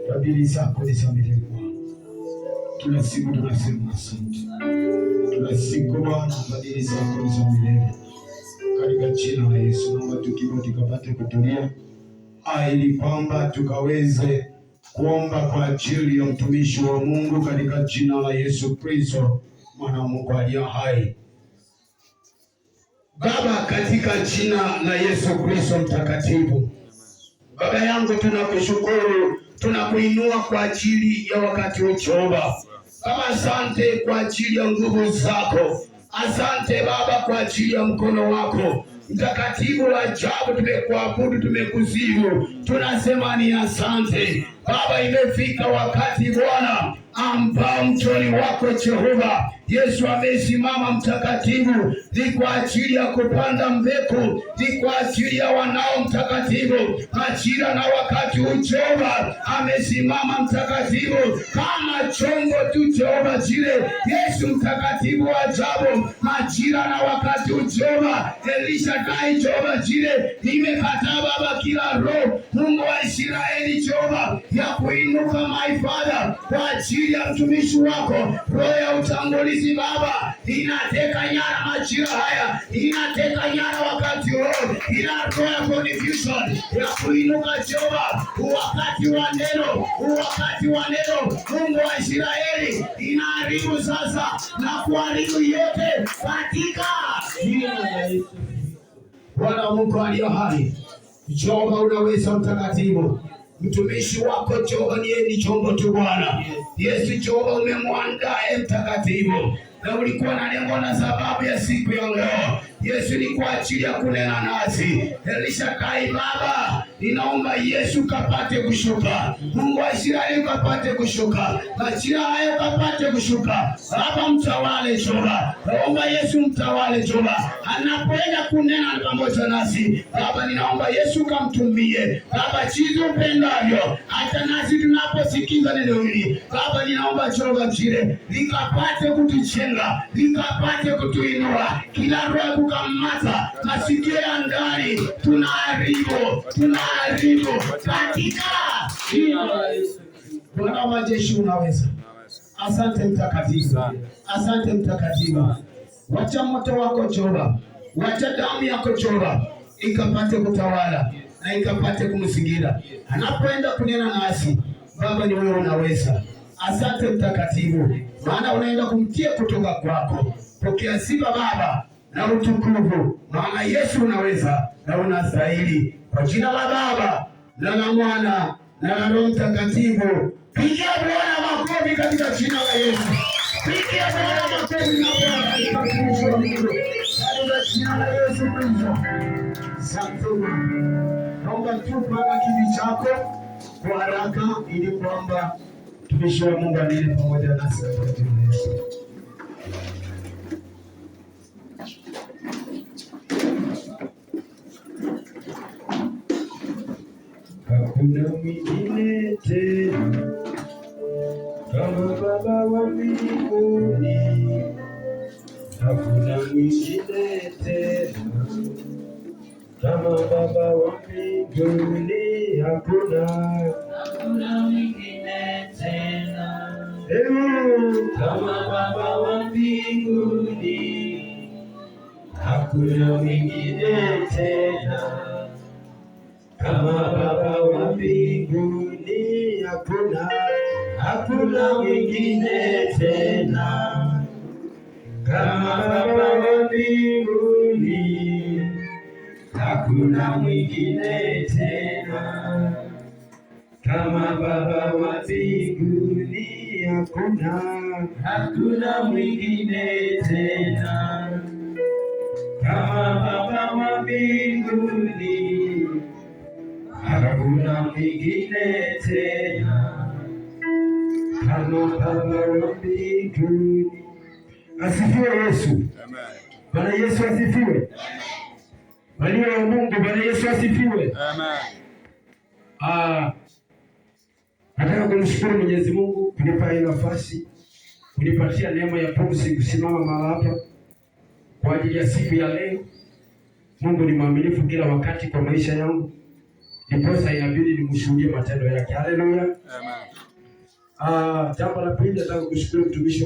Fadhili zako ni za milele Bwana. Kila siku tunasema asante. Kila siku Bwana, fadhili zako ni za milele. Katika jina la Yesu naomba tukapate kutulia ili kwamba tukaweze kuomba kwa ajili ya mtumishi wa Mungu katika jina la Yesu Kristo mwana wa Mungu aliye hai. Baba, katika jina la Yesu Kristo mtakatifu, Baba yangu tunakushukuru, tunakuinua kwa ajili ya wakati huu Jehova. Baba, asante kwa ajili ya nguvu zako. Asante Baba kwa ajili ya mkono wako mtakatifu wa ajabu. Tumekuabudu, tumekusifu, tunasema ni asante Baba. Imefika wakati Bwana ambao mchoni wako Jehova Yesu amesimama mtakatifu, ni kwa ajili ya kupanda mbegu, ni kwa ajili ya wanao mtakatifu. Majira na wakati Jehova amesimama mtakatifu kama chombo tu Jehova jile. Yesu mtakatifu wa ajabu, majira na wakati Jehova Elishadai Jehova jile. Nimekataa Baba kila roho Mungu wa Israeli Jehova ya kuinuka my Father kwa ajili ya mtumishi wako. Roho ya utangulizi Baba inateka nyara majira haya, inateka nyara wakati huu, inatoa confusion ya kuinuka Jehova wakati wa neno, wakati wa neno. Mungu wa Israeli inaharibu sasa na kuharibu yote katika jina la Yesu. Bwana Mungu aliye hai, Jehova unaweza mtakatifu. Mtumishi wako Jehova ni chombo tu Bwana. Yesu Jehova umemwandaa mtakatifu, na ulikuwa na lengo na sababu ya siku ya leo. Yesu ni kwa ajili ya kunena nasi. Elishadai Baba, ninaomba Yesu kapate kushuka. Mungu wa Israeli kapate kushuka. Majira haya kapate kushuka. Baba mtawale Jehova. Naomba Yesu mtawale Jehova. Anapoenda kunena pamoja nasi. Baba ninaomba Yesu kamtumie. Baba jinsi upendavyo. Hata nasi tunaposikiza neno hili. Baba ninaomba Jehova jire likapate kutujenga, likapate kutuinua. Kila roho kukamata masikio ya ndani tunaharibu katika jina la Yesu. Bwana majeshi unaweza. Asante mtakatifu. Asante mtakatifu. Wacha moto wako Jehova, wacha damu yako Jehova ikapate kutawala na ikapate kumsingira anapoenda kunena nasi. Baba ni wewe unaweza. Asante mtakatifu, maana unaenda kumtia kutoka kwako. Pokea sifa Baba na utukufu, maana Yesu unaweza na unastahili. Kwa jina la Baba na la Mwana na la Roho Mtakatifu. Pigia Bwana makofi katika jina la Yesu. Pigia Bwana makofi na katika jina la Yesu Kristo. Asante. Naomba tupanga kiti chako kwa haraka ili kwamba mtumishi wa Mungu aliye pamoja nasi katika jina la Yesu. Hakuna mwingine tena kama Baba wa mbinguni, hakuna mwingine tena kama Baba wa mbinguni, hakuna mwingine tena kama Baba wa mbinguni, hakuna mwingine tena kama Baba wa mbinguni, hakuna mwingine tena kama Baba wa mbinguni, hakuna mwingine tena kama Baba wa mbinguni, hakuna mwingine tena kama Baba wa mbinguni, hakuna mwingine tena kama Baba wa mbinguni. Asifiwe Yesu. Amen. Bwana Yesu asifiwe. Amen. Bwana Yesu asifiwe. Amen. Nataka kumshukuru Mwenyezi Mungu kunipa hii nafasi, kunipatia neema ya pumzi kusimama mahali hapa kwa ajili ya siku ya leo. Mungu ni mwaminifu kila wakati kwa maisha yangu. Ndiposa inabidi nimshuhudie matendo yake. Haleluya. Amen. Jambo la pili nataka kushukuru mtumishi